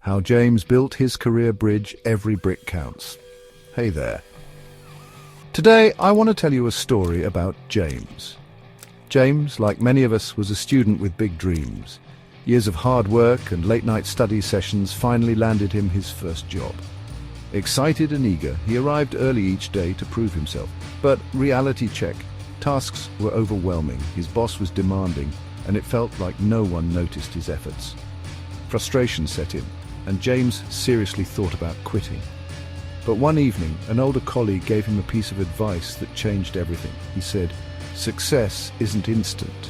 How James built his career bridge, every brick counts. Hey there. Today, I want to tell you a story about James. James, like many of us, was a student with big dreams. Years of hard work and late-night study sessions finally landed him his first job. Excited and eager, he arrived early each day to prove himself. But reality check. Tasks were overwhelming, his boss was demanding, and it felt like no one noticed his efforts. Frustration set in, and James seriously thought about quitting. But one evening, an older colleague gave him a piece of advice that changed everything. He said, "Success isn't instant.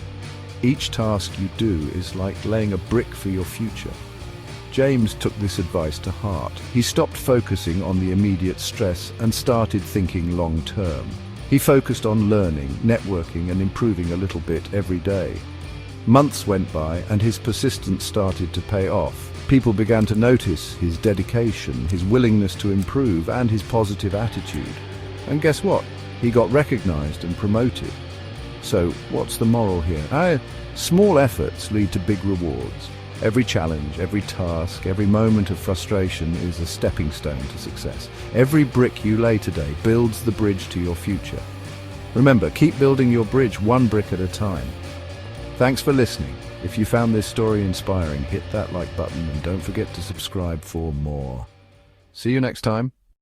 Each task you do is like laying a brick for your future." James took this advice to heart. He stopped focusing on the immediate stress and started thinking long-term. He focused on learning, networking, and improving a little bit every day. Months went by, and his persistence started to pay off. People began to notice his dedication, his willingness to improve, and his positive attitude. And guess what? He got recognized and promoted. So, what's the moral here? Small efforts lead to big rewards. Every challenge, every task, every moment of frustration is a stepping stone to success. Every brick you lay today builds the bridge to your future. Remember, keep building your bridge one brick at a time. Thanks for listening. If you found this story inspiring, hit that like button and don't forget to subscribe for more. See you next time.